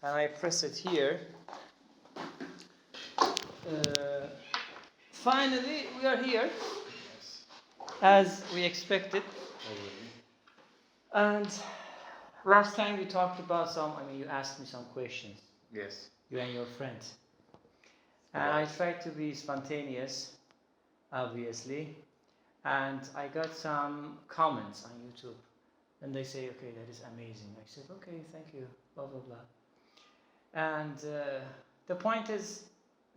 and I press it here. Finally, we are here, as we expected. And last time we talked about you asked me some questions. Yes. You and your friends. And I tried to be spontaneous, obviously. And I got some comments on YouTube. And they say, okay, that is amazing. I said, okay, thank you, blah, blah, blah. And the point is,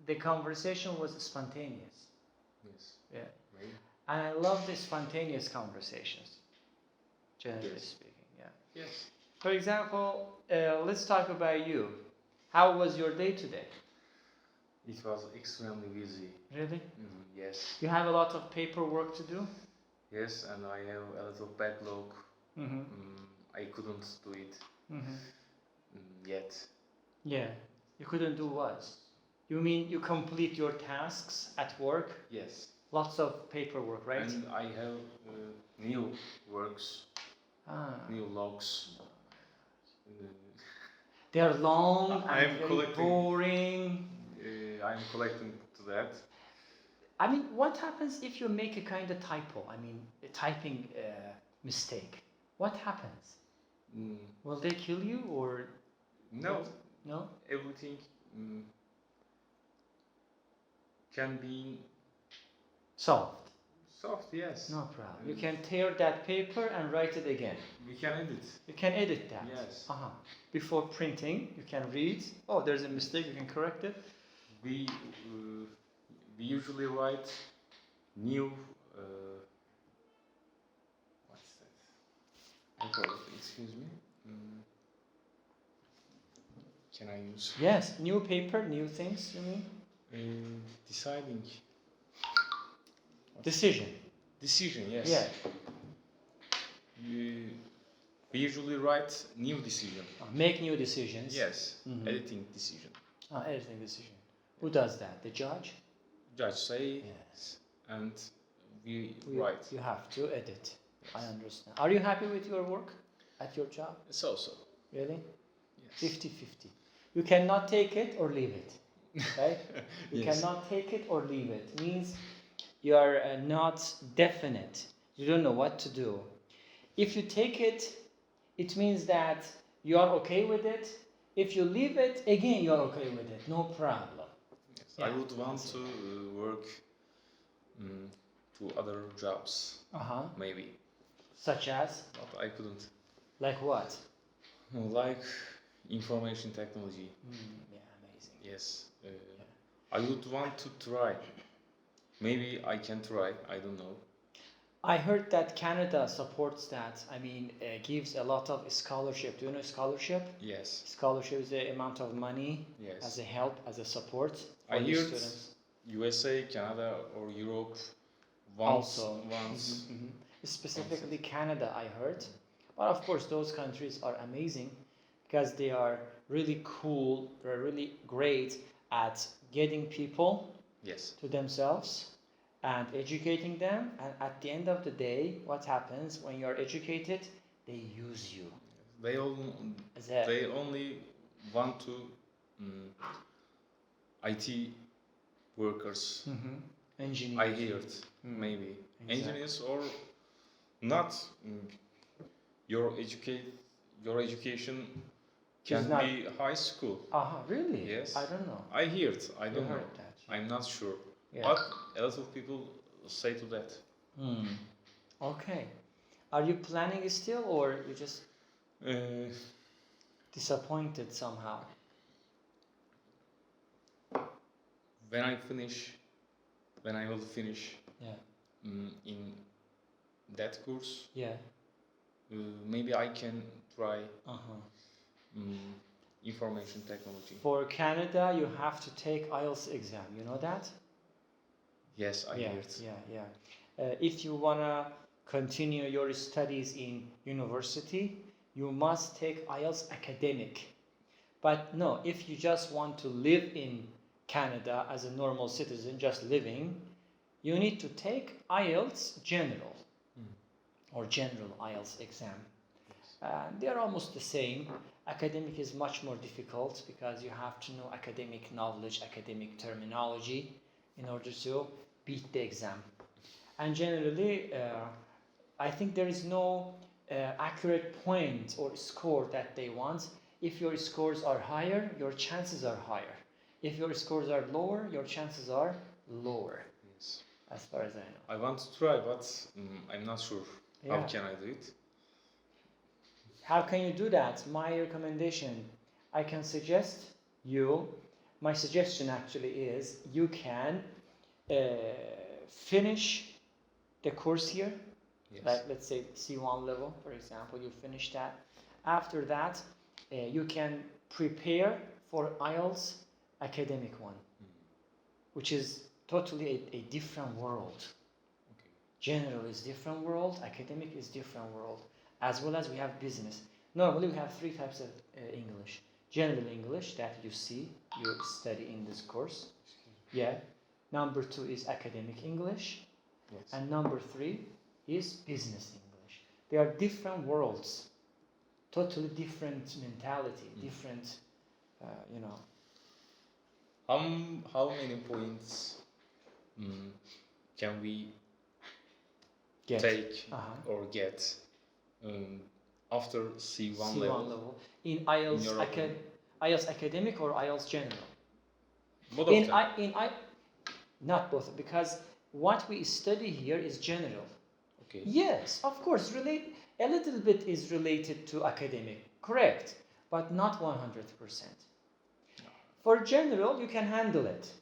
the conversation was spontaneous. Yes. Yeah. Right. And I love the spontaneous conversations, generally speaking. Yeah. Yes. For example, let's talk about you. How was your day today? It was extremely busy. Really? Yes. You have a lot of paperwork to do? Yes, and I have a little backlog. Mm-hmm. I couldn't do it yet. Yeah. You couldn't do what? You mean you complete your tasks at work? Yes. Lots of paperwork, right? And I have new works, new logs. They are long and very collecting. boring. I'm collecting to that. I mean, what happens if you make a kind of typo? I mean, a typing mistake. What happens? Will they kill you or? No. No? Everything can be solved. Solved, yes. No problem. You can tear that paper and write it again. We can edit. You can edit that. Yes. Before printing, you can read. Oh, there's a mistake. You can correct it. We usually write new. What's that? I forgot. Excuse me. Can I use? Yes, new paper, new things. You mean? Deciding. Decision. Decision. Yes. Yeah. We usually write new decision. Make new decisions. Yes. Editing decision. Editing decision. Who does that? The judge? Judge say. Yes. And we write. You have to edit. I understand. Are you happy with your work at your job? So. Really? Yes. 50-50. You cannot take it or leave it. Right? You Yes. cannot take it or leave it. Means you are not definite. You don't know what to do. If you take it, it means that you are okay with it. If you leave it, again you are okay with it. No problem. Yes. Yeah. I would want to work to other jobs. Maybe. Such as? But I couldn't. Like what? Like information technology. Yeah, amazing. Yes. I would want to try. Maybe I can try. I don't know. I heard that Canada supports that. I mean, gives a lot of scholarship. Do you know scholarship? Yes. Scholarship is the amount of money as a help, as a support for I the heard students. USA, Canada, or Europe once. Specifically Canada, I heard. But of course, those countries are amazing because they are really cool. They're really great at getting people to themselves and educating them. And at the end of the day, what happens when you are educated? They use you. They only want to IT workers. Engineers. I heard maybe engineers or not. Your education can be high school. Really? Yes. I don't know. I heard. I don't know. Heard that. I'm not sure. Yeah. But a lot of people say to that. Okay. Are you planning still, or you just disappointed somehow? When I will finish in that course, maybe I can try information technology. For Canada, you have to take IELTS exam. You know that? Yes, I heard. If you wanna continue your studies in university, you must take IELTS academic. But no, if you just want to live in Canada as a normal citizen, just living, you need to take IELTS General or General IELTS exam. They are almost the same. Academic is much more difficult because you have to know academic knowledge, academic terminology in order to beat the exam. And generally, I think there is no accurate point or score that they want. If your scores are higher, your chances are higher. If your scores are lower, your chances are lower. Yes. As far as I know. I want to try, but I'm not sure. How Yeah. can I do it? How can you do that? My recommendation, I can suggest you, my suggestion actually is you can finish the course here, Yes. like let's say C1 level, for example, you finish that. After that, you can prepare for IELTS academic one, which is totally a different world. Okay. General is different world, academic is different world, as well as we have business. Normally we have three types of English. General English that you see, you study in this course. Yeah. Number 2 is academic English. Yes. And number 3 is business English. They are different worlds, totally different mentality, different, you know. How many points can we take or get after C1 level? In IELTS, In your opinion? IELTS academic or IELTS general? Both of them. Not both, because what we study here is general. Okay. Yes, of course, a little bit is related to academic, correct, but not 100%. For general, you can handle it.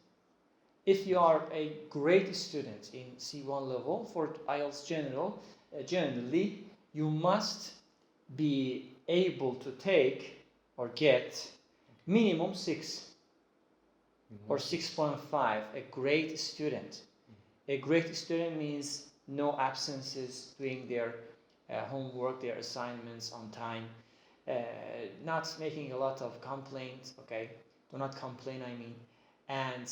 If you are a great student in C1 level for IELTS General, generally you must be able to take or get minimum 6 or 6.5, a great student. A great student means no absences, doing their homework, their assignments on time, not making a lot of complaints, okay? Do not complain, and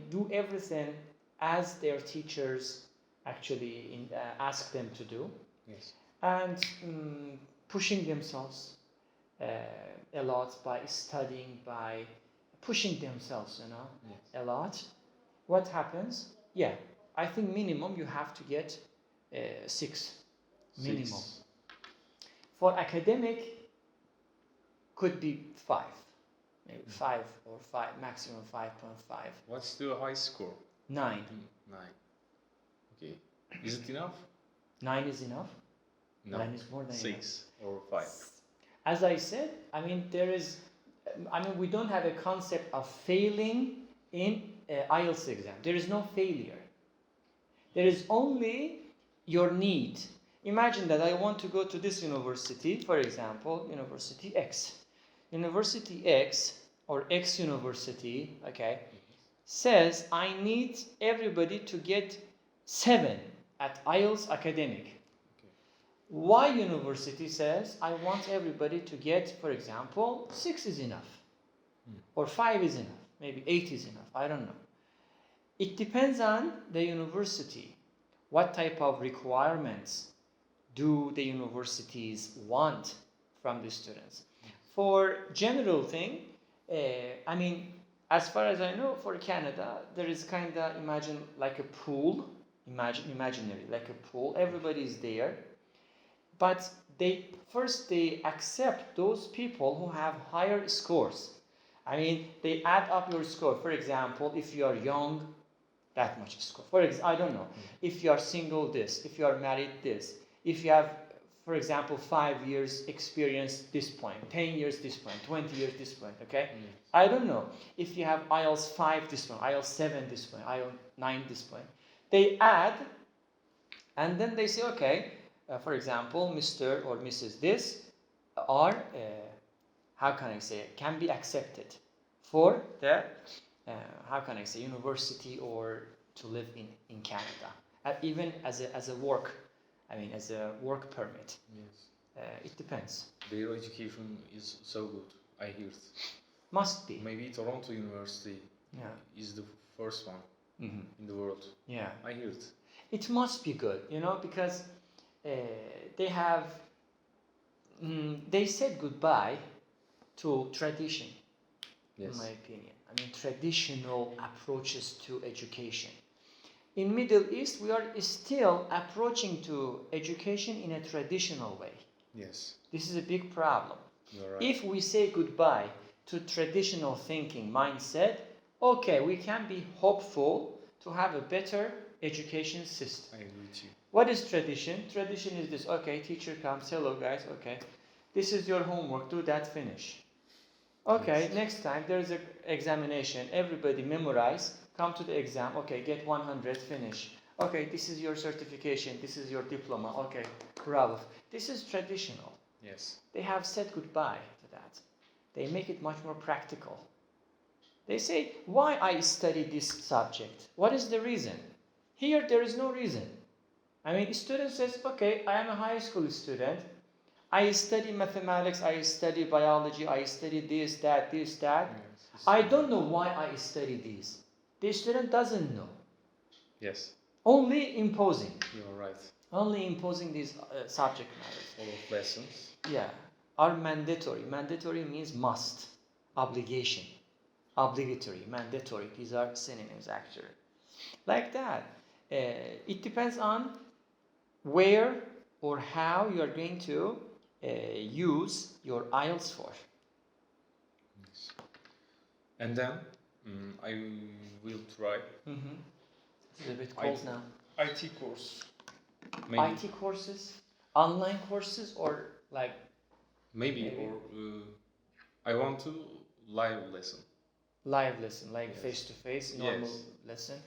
do everything as their teachers actually ask them to do. Yes. And pushing themselves a lot by studying, by pushing themselves, Yes. a lot. What happens? Yeah, I think minimum you have to get 6 minimum. 6. For academic, could be 5. Maybe 5 or 5, maximum 5.5. What's the high score? 9. 9. Okay. Is it enough? 9 is enough? No. 9 is more than 6 or 5. As I said, we don't have a concept of failing in IELTS exam. There is no failure. There is only your need. Imagine that I want to go to this university, for example, University X. University X or X University, okay, says I need everybody to get 7 at IELTS academic. Okay. Y University says I want everybody to get, for example, 6 is enough, or 5 is enough, maybe 8 is enough, I don't know. It depends on the university. What type of requirements do the universities want from the students? For general thing, as far as I know, for Canada, there is kind of, imagine like a pool, imaginary, like a pool, everybody is there, but they accept those people who have higher scores. They add up your score. For example, if you are young, that much score. I don't know. If you are single, this. If you are married, this. If you have, for example, 5 years experience, this point. 10 years, this point. 20 years, this point. Okay? I don't know. If you have IELTS 5, this point. IELTS 7, this point. IELTS 9, this point. They add, and then they say, okay, for example, Mr. or Mrs. this are, can be accepted for the, university or to live in Canada. Even as a work, as a work permit. Yes. It depends. Their education is so good, I hear. Must be. Maybe Toronto University is the first one in the world. Yeah. I hear it. It must be good, because they have, they said goodbye to tradition, Yes. in my opinion. I mean, traditional approaches to education. In Middle East, we are still approaching to education in a traditional way. Yes. This is a big problem. You're right. If we say goodbye to traditional thinking mindset, okay, we can be hopeful to have a better education system. I agree with you. What is tradition? Tradition is this, okay, teacher comes, hello guys, okay, this is your homework, do that, finish. Okay, Yes. next time there's an examination, everybody memorize, come to the exam, okay, get 100, finish. Okay, this is your certification, this is your diploma, okay, bravo. This is traditional. Yes. They have said goodbye to that. They make it much more practical. They say, why I study this subject? What is the reason? Here, there is no reason. I mean, student says, okay, I am a high school student. I study mathematics, I study biology, I study this, that. Yes. I don't know why I study this. The student doesn't know. Yes. Only imposing. You're right. Only imposing these subject matters. All of lessons. Yeah, are mandatory. Mandatory means must, obligation, obligatory, mandatory. These are synonyms actually. Like that. It depends on where or how you are going to use your IELTS for. Yes. And then I will try It's a bit cold now. IT course. Maybe. IT courses, online courses, or like Maybe. Or I want to live lesson. live lesson, like Yes. face-to-face, normal Yes. lesson.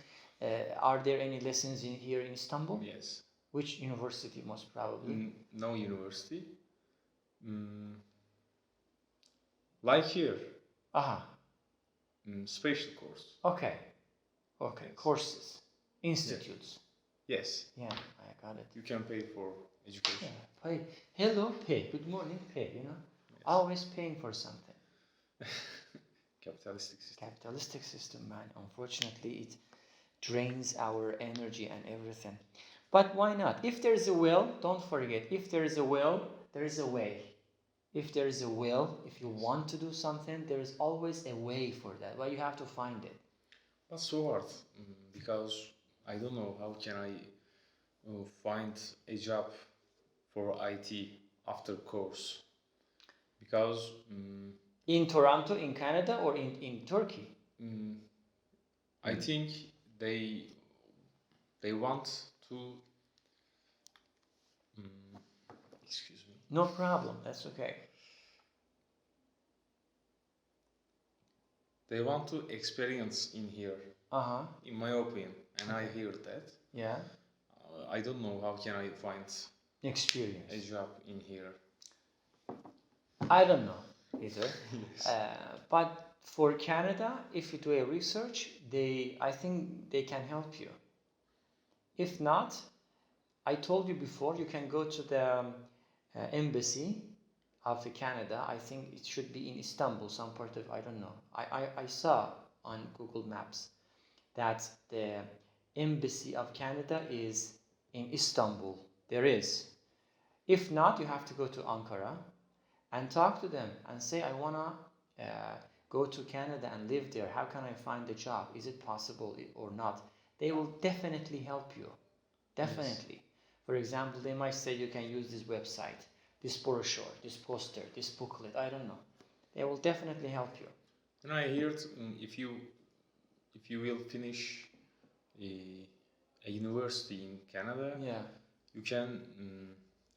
Are there any lessons here in Istanbul? Yes. Which university, most probably? No university. Like here. Aha. Special course. Okay. Okay. Yes. Courses, institutes. Yes. Yeah, I got it. You can pay for education. Yeah. Pay. Hello. Pay. Good morning. Pay. You know, Yes. always paying for something. Capitalistic system. Capitalistic system, man. Unfortunately, it drains our energy and everything. But why not? If there is a will, don't forget. If there is a will, there is a way. If there is a will, if you want to do something, there is always a way for that. But you have to find it. That's so hard because I don't know how can I find a job for IT after course because In Toronto, in Canada, or in Turkey? I think they want to excuse me. No problem. That's okay. They want to experience in here, in my opinion, and I hear that. Yeah. I don't know how can I find Experience. a job in here. I don't know either. Yes. But for Canada, if you do a research, I think they can help you. If not, I told you before, you can go to the embassy of Canada. I think it should be in Istanbul, some part of, I don't know. I saw on Google Maps that the embassy of Canada is in Istanbul. There is. If not, you have to go to Ankara and talk to them and say, I want to go to Canada and live there. How can I find a job? Is it possible or not? They will definitely help you. Definitely. Yes. For example, they might say you can use this website, this brochure, this poster, this booklet. I don't know. They will definitely help you. And I heard if you will finish a university in Canada, yeah, you can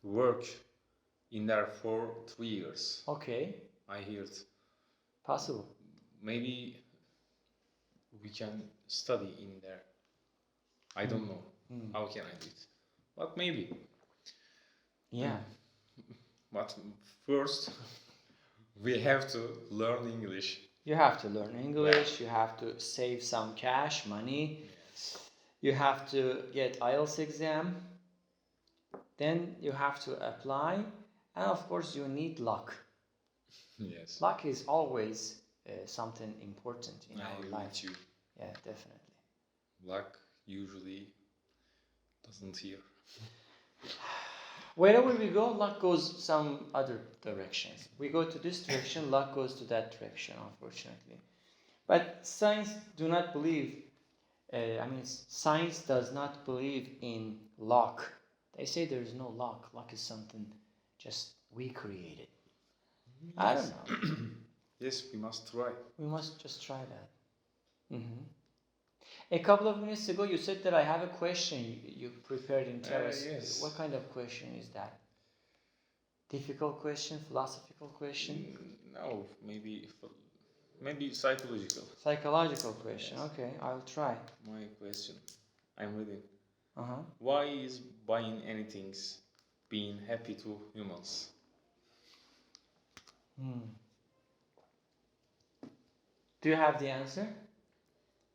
work in there for 3 years. Okay. I heard. Possible. Maybe we can study in there. I don't know. How can I do it? But maybe. Yeah. But first, we have to learn English. You have to learn English. You have to save some cash, money. Yes. You have to get IELTS exam. Then you have to apply. And of course, you need luck. Yes. Luck is always something important in our life. Too. Yeah, definitely. Luck usually doesn't hear. Wherever we go, luck goes some other directions. We go to this direction, luck goes to that direction, unfortunately. But science do not believe, science does not believe in luck. They say there is no luck. Luck is something just we created. I don't know. Yes, we must try. We must just try that. A couple of minutes ago, you said that I have a question you prepared in terrace. Yes. What kind of question is that? Difficult question, philosophical question? No, maybe psychological. Psychological question. Yes. Okay, I'll try. My question. I'm reading. Uh-huh. Why is buying anything being happy to humans? Do you have the answer?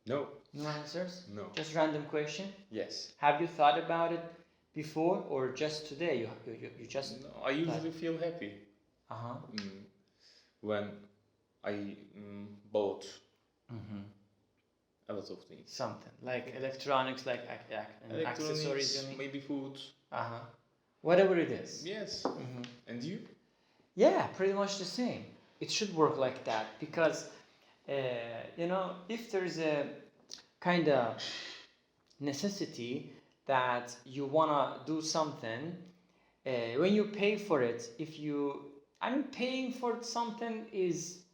No. No answers? No. Just random question? Yes. Have you thought about it before or just today? You just... No, I usually feel happy Uh-huh. when I bought a lot of things. Something like electronics, like accessories, you mean? Maybe food. Uh-huh. Whatever it is. Yes. And you? Yeah, pretty much the same. It should work like that because, if there is a kind of necessity that you want to do something, when you pay for it, paying for something is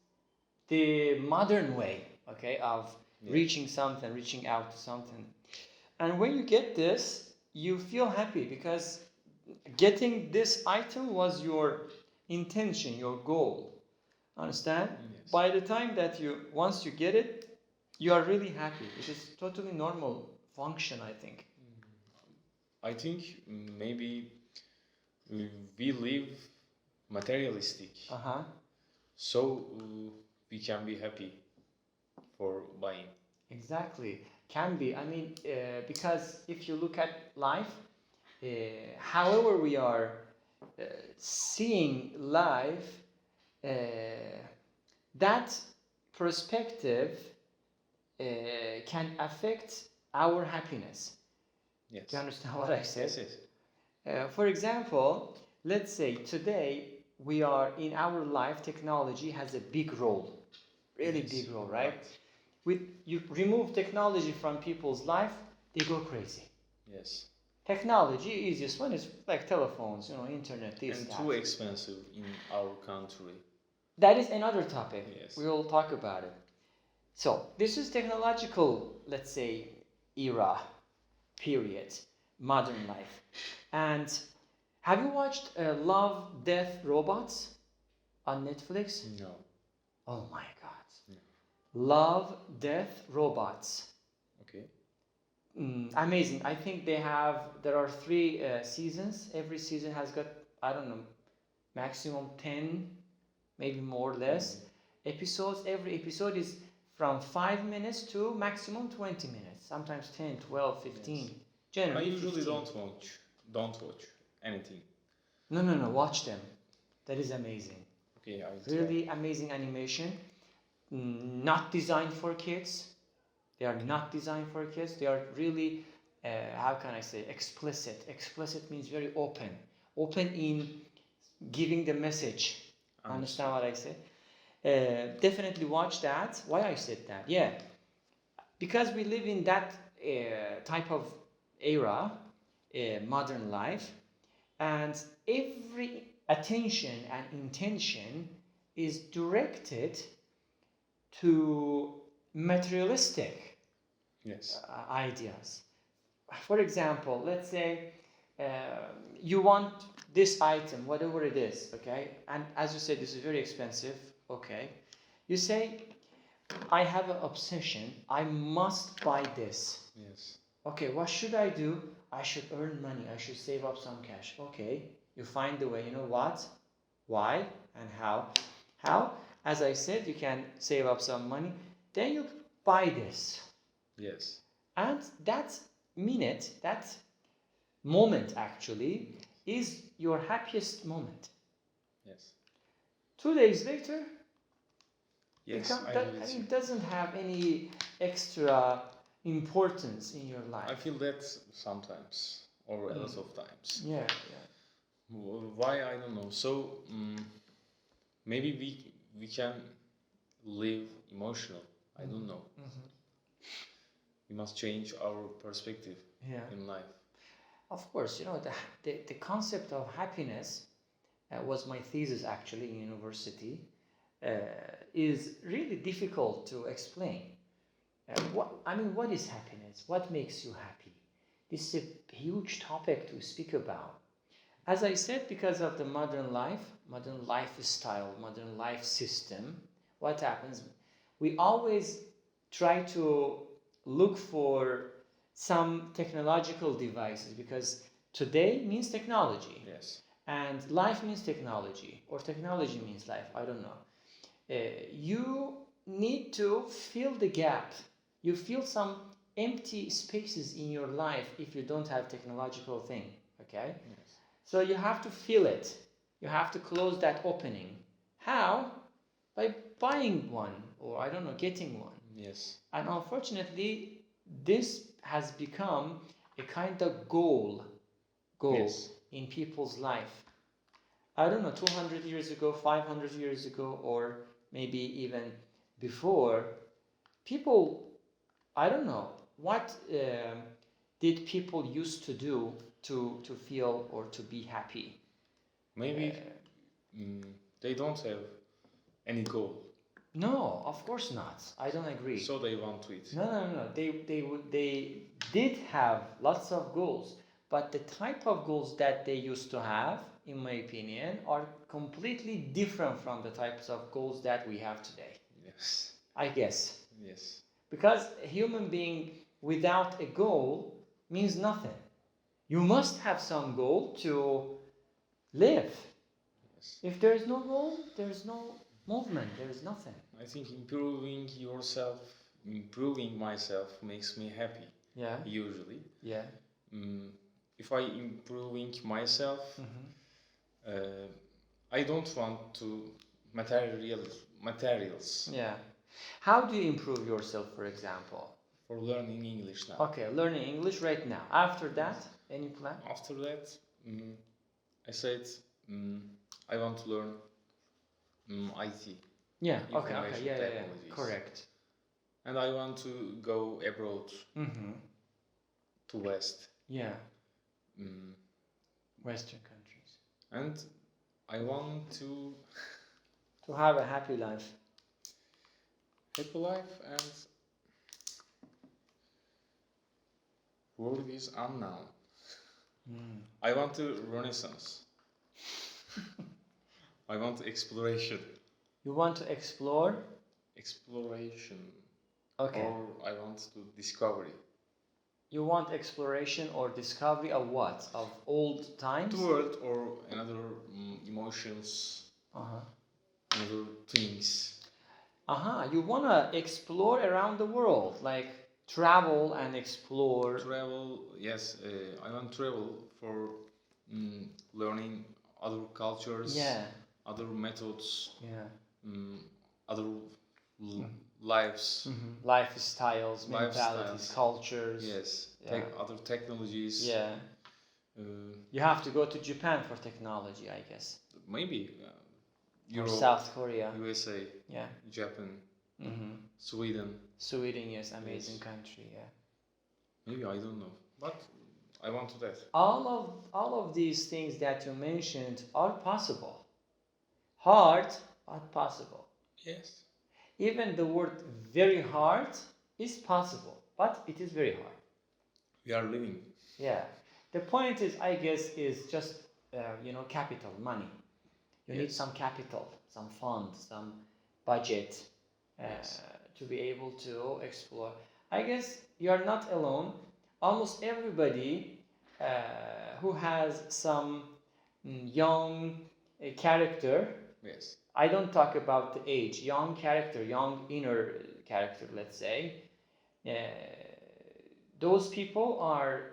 the modern way, okay, of reaching out to something. And when you get this, you feel happy because getting this item was your intention, your goal. Understand? Yes. By the time that once you get it, you are really happy. It is totally normal function, I think. I think maybe we live materialistic. So we can be happy for buying. Exactly. Can be. Because if you look at life, however we are seeing life, that perspective can affect our happiness. Yes. Do you understand what I said? Yes. For example, let's say today we are in our life, technology has a big role, really big role, right? You remove technology from people's life, they go crazy. Yes. Technology, easiest one is like telephones, internet, this, and that. too expensive in our country. That is another topic. Yes. We will talk about it. So this is technological, let's say, era, period, modern life. And have you watched Love, Death, Robots on Netflix? No. Oh my God. No. Love, Death, Robots. Okay. Amazing. I think there are 3 seasons. Every season has got, I don't know, maximum 10, maybe more or less episodes. Every episode is from 5 minutes to maximum 20 minutes. Sometimes 10, 12, 15. Yes. Generally I usually 15. don't watch anything. No. Watch them. That is amazing. Okay, Really amazing animation. Not designed for kids. They are not designed for kids. They are really, how can I say, explicit. Explicit means very open. Open in giving the message. Understand what I say? Definitely watch that. Why I said that? Yeah. Because we live in that type of era, modern life, and every attention and intention is directed to materialistic ideas. For example, let's say you want this item, whatever it is, okay? And as you said, this is very expensive, okay? You say, I have an obsession, I must buy this. Yes. Okay, what should I do? I should earn money, I should save up some cash. Okay, you find the way, you know what, why, and how. How? As I said, you can save up some money, then you buy this. Yes. And that minute, that moment actually, is your happiest moment. Yes. 2 days later, Yes, it doesn't have any extra importance in your life. I feel that sometimes, or a lot of times. Yeah. Why I don't know. So maybe we can live emotional. I don't know. We must change our perspective Yeah. in life. Of course, the concept of happiness was my thesis actually in university, is really difficult to explain. What is happiness? What makes you happy? This is a huge topic to speak about. As I said, because of the modern life, modern lifestyle, modern life system, what happens? We always try to look for some technological devices because today means technology. Yes. And life means technology, or technology means life, I don't know. You need to fill the gap. You feel some empty spaces in your life if you don't have technological thing, okay? Yes. So you have to fill it. You have to close that opening. How? By buying one, or I don't know, getting one. Yes. And unfortunately, this has become a kind of goal Yes. in people's life. I don't know, 200 years ago, 500 years ago, or maybe even before, people, I don't know, what did people used to do to feel or to be happy? Maybe they don't have any goal, No, of course not. I don't agree. so they want to it. No. They did have lots of goals, but the type of goals that they used to have, in my opinion, are completely different from the types of goals that we have today. Yes. I guess. Yes. Because a human being without a goal means nothing. You must have some goal to live. Yes. If there is no goal, there is no movement, there is nothing. I think improving yourself, improving myself makes me happy. Yeah. Usually. Yeah. If I improving myself, I don't want to materials Yeah. How do you improve yourself, for example? for learning English now. Okay, learning English right now. After that, any plan? After that, I said I want to learn IT. Yeah. Okay. Information Yeah. technologies. Correct. And I want to go abroad to West. Yeah. Mm, Western countries. and I want to have a happy life. happy life and world is unknown. I want to renaissance. I want exploration. You want to explore? Exploration. Okay. Or I want to discovery. You want exploration or discovery of what? Of old times? The world or another emotions, another things. You want to explore around the world, like travel and explore. Travel, yes. I want travel for learning other cultures, Yeah. other methods, Yeah. other lives, Lifestyles, mentalities, Lifestyles. cultures. yes, Yeah. other technologies. Yeah. You have to go to Japan for technology, I guess. Maybe Or Europe, South Korea. USA, Yeah. Japan, Sweden. Sweden, yes, amazing country. Yeah. Maybe I don't know, but I want to that. All of these things that you mentioned are possible. Hard, but possible. Yes. Even the word very hard is possible, but it is very hard. We are living. Yeah. The point is, I guess, is just capital, money. You need some capital, some funds, some budget to be able to explore. I guess you are not alone. Almost everybody who has some young character. Yes. I don't talk about the age. Young character, young inner character, let's say. Those people are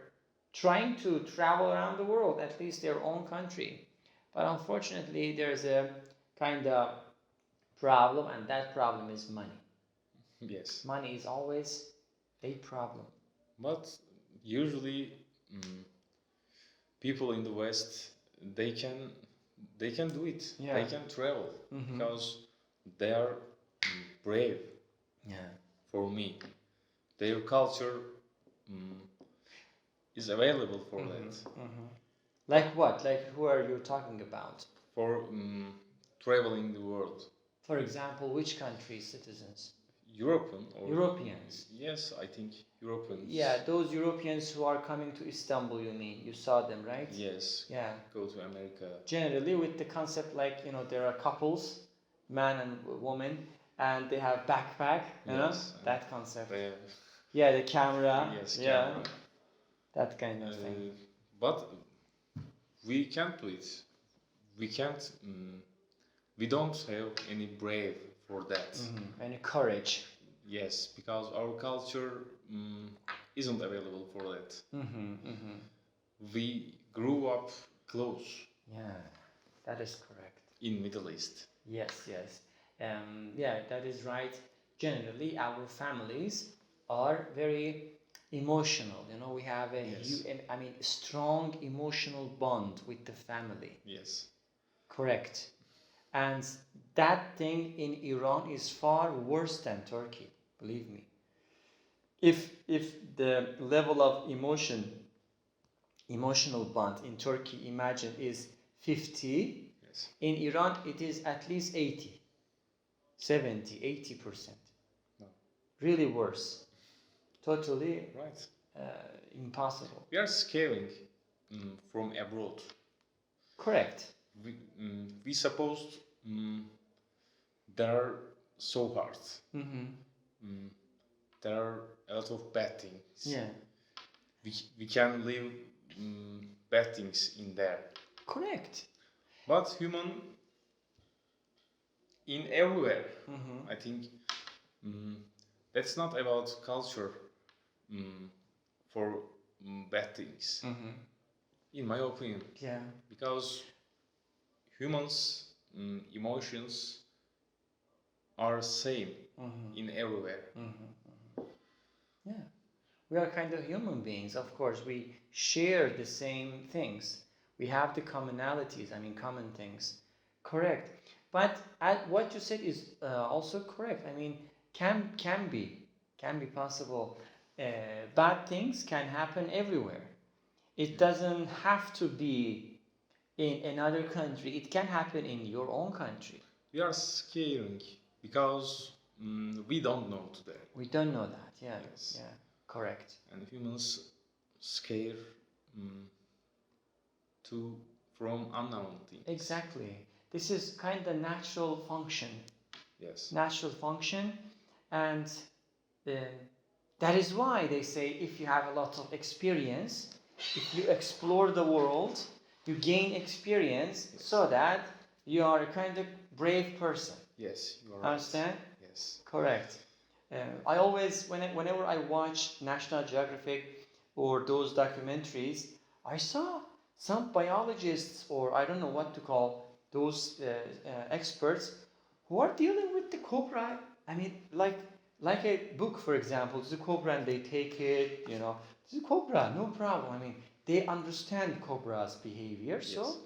trying to travel around the world, at least their own country. But unfortunately, there's a kind of problem, and that problem is money. Yes. Money is always a problem. But usually, people in the West they can do it. Yeah. They can travel Mhm. because they are brave. Yeah. For me, their culture mm, is available for that. Like what? Like who are you talking about? For traveling the world. For example, which country's citizens? European or Europeans. Yes, I think Europeans. Yeah, those Europeans who are coming to Istanbul, you mean? You saw them, right? Yes. Yeah. Go to America. Generally, with the concept like, you know, there are couples, man and woman, and they have backpack, you know? That concept. Yeah, the camera. Yes, yeah. camera. That kind of thing. But we can't do it. We can't. We don't have any brave for that. Any courage. Yes, because our culture isn't available for that. We grew up close. Yeah, that is correct. In Middle East. Yes. Yeah, that is right. Generally, our families are very emotional. You know, we have a strong emotional bond with the family. Yes. Correct. And that thing in Iran is far worse than Turkey, believe me. If the level of emotional bond in Turkey, imagine, is 50, yes. In Iran it is at least 80, 70, 80%. No. Really worse. Totally right. Impossible. We are scaring from abroad. Correct. We supposed there are so hard. There are a lot of bad things. Yeah. We can live bad things in there. Correct. But human in everywhere. I think that's not about culture for bad things. In my opinion. Yeah. Because humans' emotions are same in everywhere. Yeah. We are kind of human beings, of course. We share the same things. We have the commonalities, common things. Correct. But what you said is also correct. Can be possible. Bad things can happen everywhere. It doesn't have to be in another country. It can happen in your own country. We are scaring because we don't know today. We don't know that. Yeah. Yes. Yeah. Correct. And humans scare from unknown things. Exactly. This is kind of natural function. Yes. Natural function, and that is why they say if you have a lot of experience, if you explore the world, you gain experience, yes. So that you are a kind of brave person. Yes, you are right. Understand? Yes. Correct. I always, whenever I watch National Geographic or those documentaries, I saw some biologists, or I don't know what to call those experts, who are dealing with the cobra. Like a book, for example, it's a cobra and they take it, it's a cobra, no problem. They understand cobra's behavior, yes. So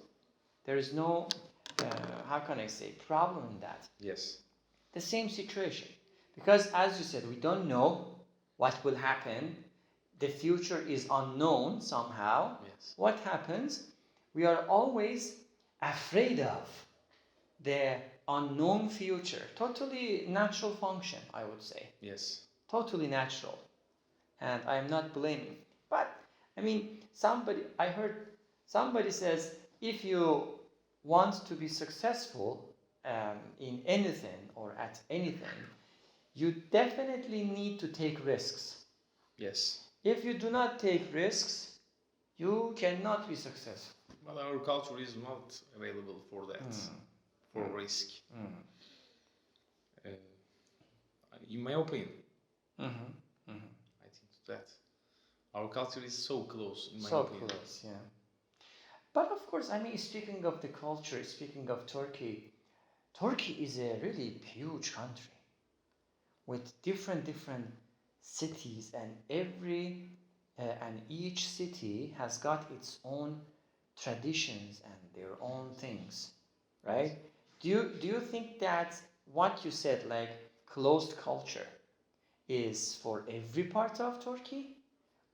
there is no, how can I say, problem in that. Yes. The same situation. Because as you said, we don't know what will happen. The future is unknown somehow. Yes. What happens? We are always afraid of the unknown future. Totally natural function, I would say. Yes. Totally natural. And I am not blaming. But, I heard somebody says, if you want to be successful in anything or at anything, you definitely need to take risks. Yes. If you do not take risks, you cannot be successful. But our culture is not available for that, for risk. In my opinion, I think that our culture is so close, in my opinion. So close, yeah. But of course, speaking of the culture, speaking of Turkey, Turkey is a really huge country with different cities, and each city has got its own traditions and their own things, right? Do you think that what you said, like closed culture, is for every part of Turkey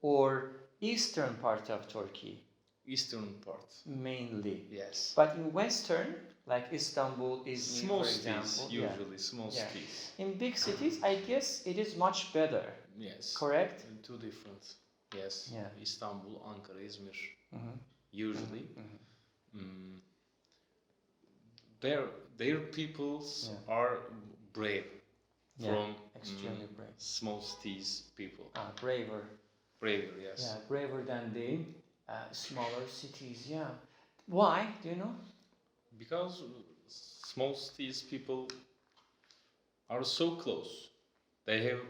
or eastern part of Turkey Eastern part. mainly? Yes. But in western, like Istanbul, Izmir, Small for cities, example, yeah. usually small Yeah. cities. In big cities, I guess it is much better. Yes. Correct? Two different. Yes. Yeah. Istanbul, Ankara, Izmir. Mhm. Usually. Mhm. Mm, their peoples Yeah. are brave Yeah, from extremely brave. small cities people. Braver. Braver, yes. Yeah, braver than the smaller cities. Yeah. Why? Do you know? Because small cities people are so close. They have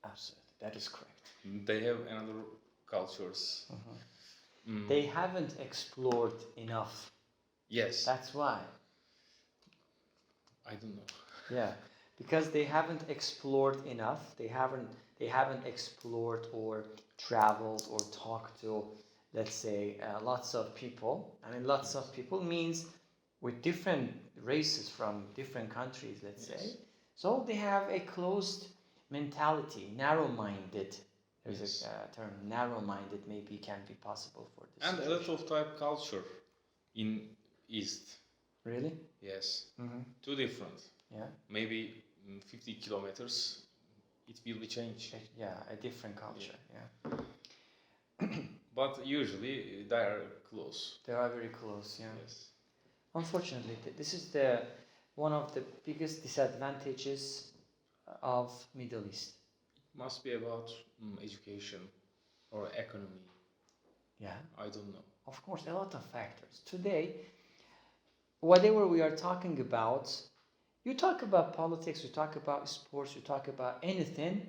Absolutely, that is correct. another cultures. They haven't explored enough. Yes. That's why. I don't know. Yeah, because they haven't explored enough. They haven't explored or traveled or talked to, let's say, lots of people. I mean, lots of people means with different races from different countries, let's say. So they have a closed mentality, narrow-minded. There's a term, narrow-minded, maybe can be possible for this. And a lot of type culture in East. Really? Yes. Mm-hmm. Two different. Yeah. Maybe 50 kilometers, it will be changed. Yeah, a different culture. Yeah. But usually they are close. They are very close. Yeah. Yes. Unfortunately, this is one of the biggest disadvantages of Middle East. Must be about education or economy. Yeah. I don't know. Of course, a lot of factors. Today, whatever we are talking about, you talk about politics, you talk about sports, you talk about anything,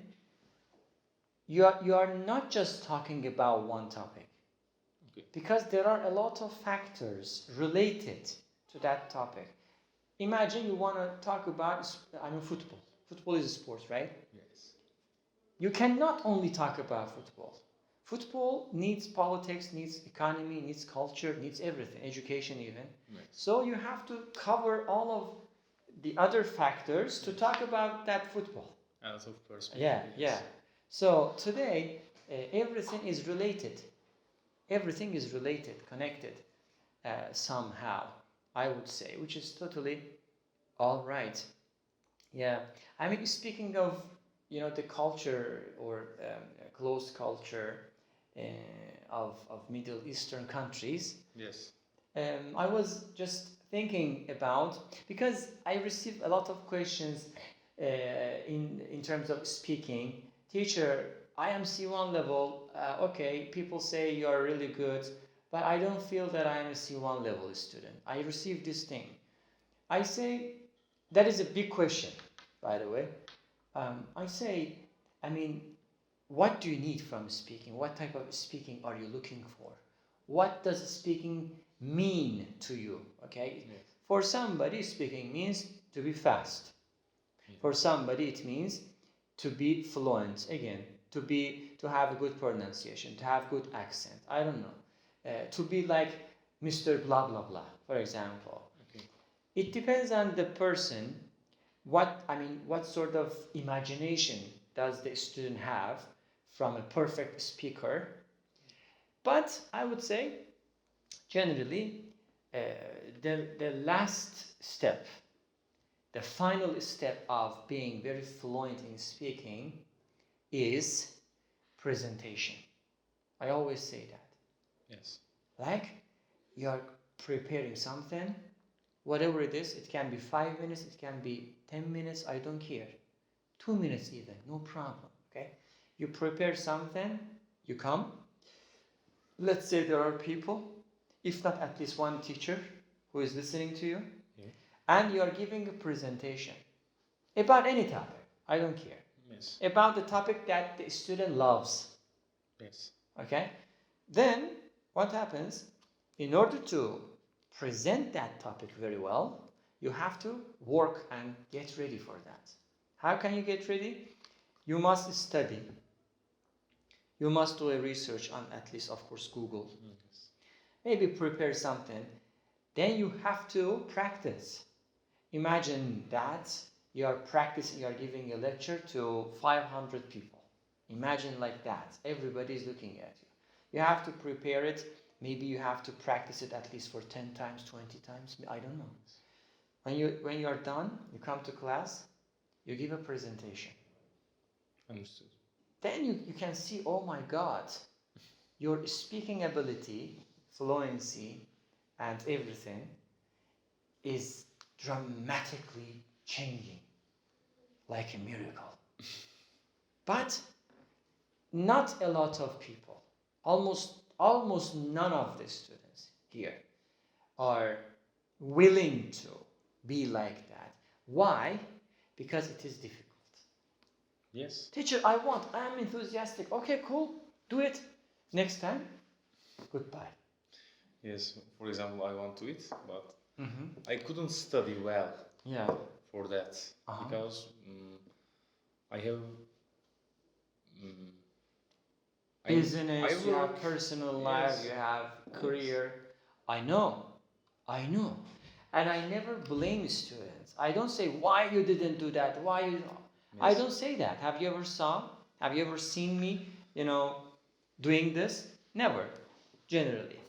you are not just talking about one topic. Okay. Because there are a lot of factors related to that topic. Imagine you want to talk about, football. Football is a sport, right? Yes. You cannot only talk about football. Football needs politics, needs economy, needs culture, needs everything, education even. Yes. So you have to cover all of the other factors to talk about that football. Out of perspective. Yeah, yes. yeah. So today, everything is related. Everything is related, connected somehow, I would say, which is totally all right. Yeah, I mean, speaking of, the culture or closed culture of Middle Eastern countries. Yes. I was just thinking about, because I receive a lot of questions in terms of speaking. Teacher, I am C1 level. Okay, people say you are really good, but I don't feel that I am a C1 level student. I receive this thing. I say, that is a big question, by the way. I say, what do you need from speaking? What type of speaking are you looking for? What does speaking mean to you? Okay? Yes. For somebody, speaking means to be fast. Yeah. For somebody, it means to be fluent. Again, to have a good pronunciation, to have good accent. I don't know. To be like Mr. Blah blah blah, for example. Okay. It depends on the person. What sort of imagination does the student have from a perfect speaker? But I would say, generally, the last step, the final step of being very fluent in speaking is presentation. I always say that. Yes. Like, you're preparing something, whatever it is, it can be 5 minutes, it can be 10 minutes, I don't care. 2 minutes even, no problem, okay? You prepare something, you come. Let's say there are people, if not at least one teacher who is listening to you, Yeah. and you are giving a presentation about any topic, I don't care. Yes. About the topic that the student loves. Yes. Okay? Then, what happens? In order to present that topic very well, you have to work and get ready for that. How can you get ready? You must study. You must do a research on, at least, of course, Google. Yes. maybe prepare something. Then you have to practice. Imagine that you are practicing, you are giving a lecture to 500 people. Imagine like that. Everybody is looking at you. You have to prepare it. Maybe you have to practice it at least for 10 times, 20 times. I don't know. When you are done, you come to class, you give a presentation. Understood. Then you can see, oh my God, your speaking ability, fluency, and everything is dramatically changing like a miracle. But not a lot of people, almost none of the students here are willing to be like that. Why? Because it is difficult. Yes. Teacher, I am enthusiastic. Okay, cool, do it. Next time, goodbye. Yes, for example, I want to eat, but I couldn't study well for that because I have business, you have personal life, you have career. I know. And I never blame students. I don't say why you didn't do that, why you... I don't say that. Have you ever seen me, doing this? Never, generally.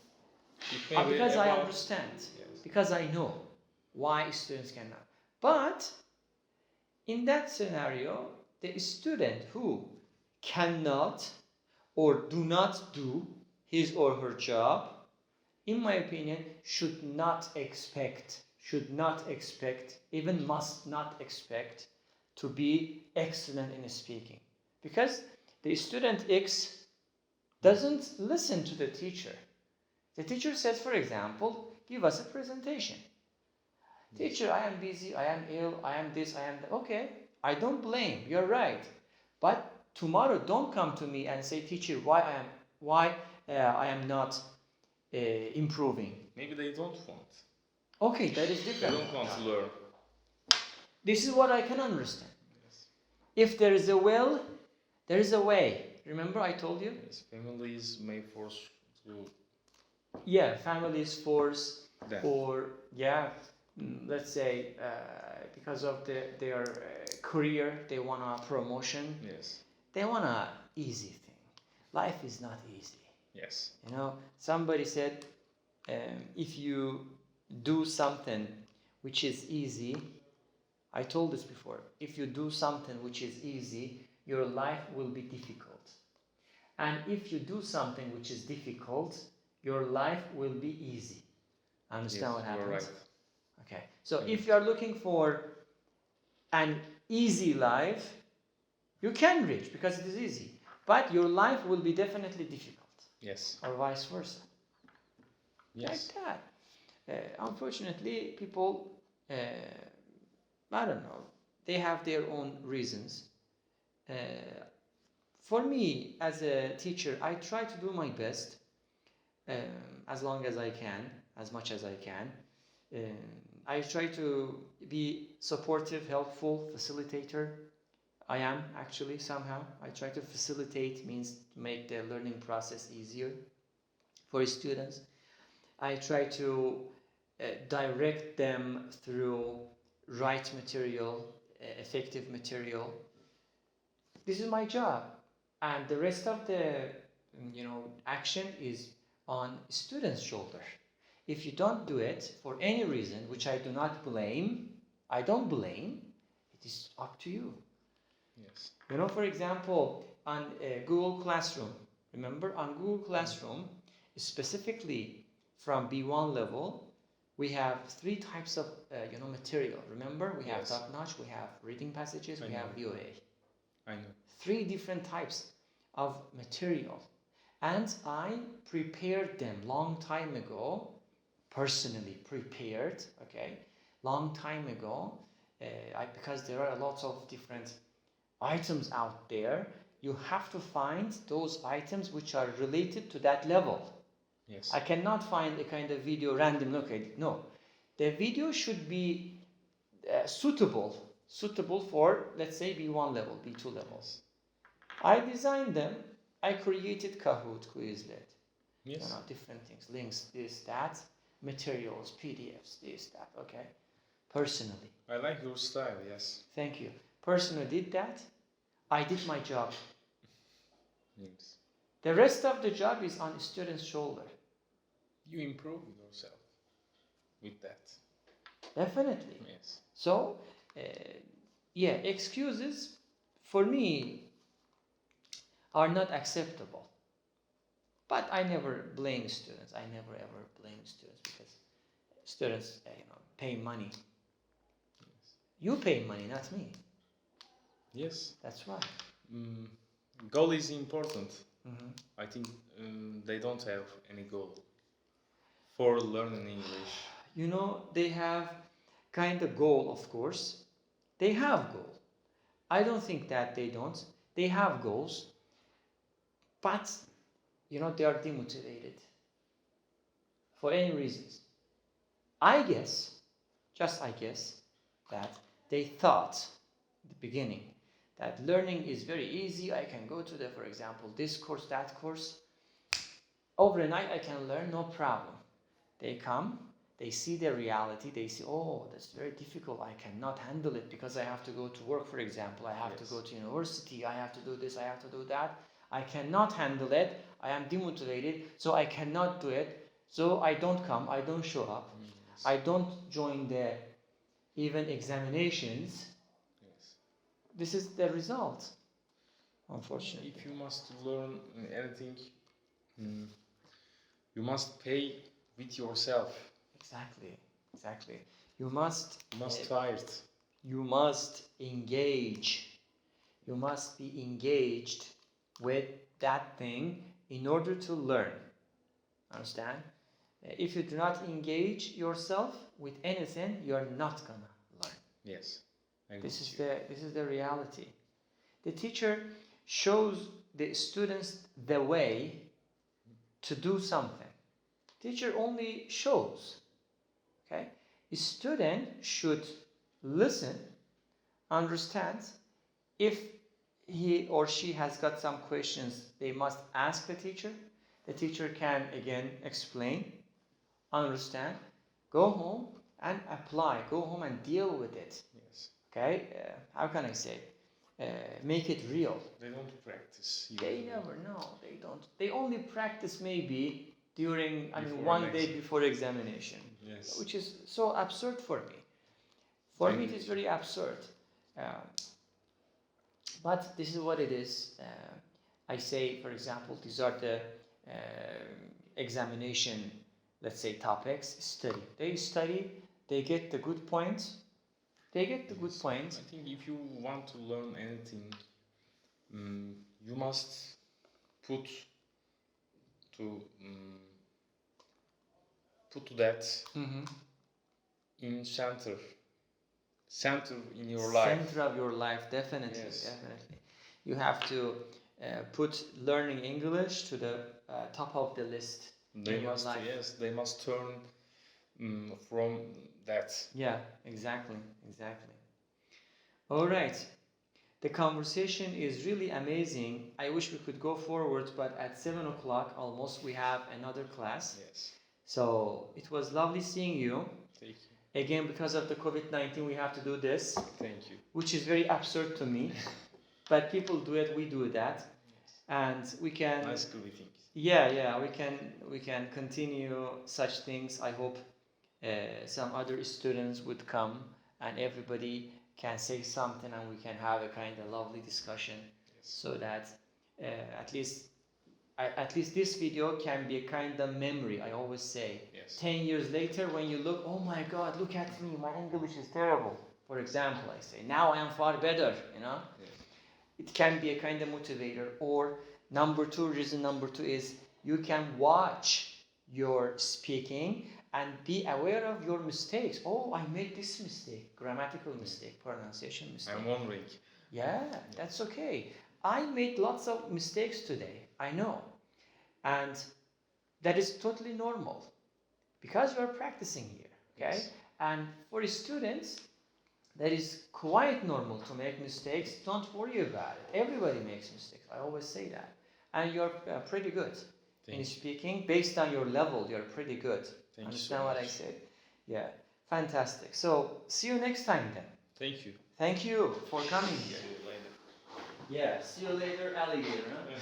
Because I understand, because I know why students cannot. But in that scenario, the student who cannot or do not do his or her job, in my opinion, should not expect, even must not expect to be excellent in speaking. Because the student X doesn't listen to the teacher. The teacher says, for example, give us a presentation. Teacher, I am busy, I am ill, I am this, I am that. Okay, I don't blame, you're right. But tomorrow don't come to me and say, teacher, why I am not improving. Maybe they don't want. Okay, that is different. They don't want to learn. This is what I can understand. Yes. If there is a will, there is a way. Remember I told you? Yes, families may force to... Yeah, families force or, let's say, because of their career, they want a promotion. Yes. They want an easy thing. Life is not easy. Yes. Somebody said, if you do something which is easy, I told this before, if you do something which is easy, your life will be difficult. And if you do something which is difficult, your life will be easy. Understand what happens? Right. Okay. So if you are looking for an easy life, you can reach because it is easy. But your life will be definitely difficult. Yes. Or vice versa. Yes. Like that. Unfortunately, people, I don't know, they have their own reasons. For me, as a teacher, I try to do my best as long as I can, as much as I can. I try to be supportive, helpful, facilitator. I am actually somehow. I try to facilitate, means to make the learning process easier for students. I try to direct them through right material, effective material. This is my job, and the rest of the action is on students' shoulder. If you don't do it for any reason, which I do not blame, it is up to you. Yes. For example, on Google Classroom, remember on Google Classroom, specifically from B1 level, we have 3 types of material. Remember, we have top-notch, we have reading passages, we have VOA. I know. 3 different types of material. And I prepared them long time ago, personally prepared, long time ago, because there are lots of different items out there. You have to find those items which are related to that level. Yes. I cannot find a kind of video random. No, the video should be suitable for, let's say, B1 level, B2 levels. I designed them. I created Kahoot, Quizlet. Yes. Different things, links, this, that, materials, PDFs, this, that, okay? Personally. I like your style, yes. Thank you. Personally did that. I did my job. Yes. The rest of the job is on the student's shoulder. You improve yourself with that. Definitely. Yes. So, excuses for me are not acceptable. But I never blame students. I never ever blame students because students, pay money. Yes. You pay money, not me. Yes. That's right. Goal is important. Mm-hmm. I think they don't have any goal for learning English. They have kind of goal, of course. They have goal. I don't think that they don't. They have goals, but they are demotivated for any reasons. I guess, that they thought at the beginning that learning is very easy. I can go to for example, this course, that course. Overnight I can learn, no problem. They come, they see the reality, they see, oh, that's very difficult. I cannot handle it because I have to go to work, for example. I have to go to university. I have to do this, I have to do that. I cannot handle it. I am demotivated, so I cannot do it. So I don't come, I don't show up. Yes. I don't join the even examinations. Yes. This is the result, unfortunately. If you must learn anything, you must pay with yourself. Exactly. You must try it. You must engage. You must be engaged with that thing in order to learn. Understand? If you do not engage yourself with anything, you are not gonna learn. Yes. This is the reality. The teacher shows the students the way to do something. Teacher only shows. Okay? A student should listen, understand. If he or she has got some questions, they must ask the teacher. The teacher can again explain, understand, go home and apply, go home and deal with it. Yes. Okay? How can I say? Make it real. They don't practice. They never know. They don't. They only practice maybe during, Before day before examination. Yes. Which is so absurd for me. For me, it is very absurd. But this is what it is. I say, for example, these are the examination, let's say, topics. Study. They study. They get the good points. They get the good points. I think if you want to learn anything, you must put that in center in your life. Center of your life, definitely, Yes. definitely. You have to put learning English to the top of the list They in your must, life. yes, they must turn from that. Yeah, exactly. All right. The conversation is really amazing. I wish we could go forward, but at 7 o'clock almost we have another class. Yes. So it was lovely seeing you. Thank you. Again, because of the COVID-19, we have to do this. Thank you. Which is very absurd to me. But people do it, we do that. And we can... Nice greetings. Yeah, we can continue such things. I hope some other students would come and everybody can say something and we can have a kind of lovely discussion. Yes. So that at least this video can be a kind of memory. I always say, Yes. 10 years later when you look, oh my God, look at me, my English is terrible. For example, I say, now I am far better, Yeah. It can be a kind of motivator. Or reason number two is you can watch your speaking and be aware of your mistakes. Oh, I made this mistake, grammatical mistake, pronunciation mistake. I'm wondering. Yeah, that's okay. I made lots of mistakes today, I know. And that is totally normal because you are practicing here, okay? Yes. And for students, that is quite normal to make mistakes. Don't worry about it. Everybody makes mistakes. I always say that. And you're pretty good. in speaking. Based on your level, you're pretty good. Thank Understand you so what much. I said? Yeah, fantastic. So see you next time then. Thank you. Thank you for coming here. See you later. Yeah, see you later, alligator. Huh?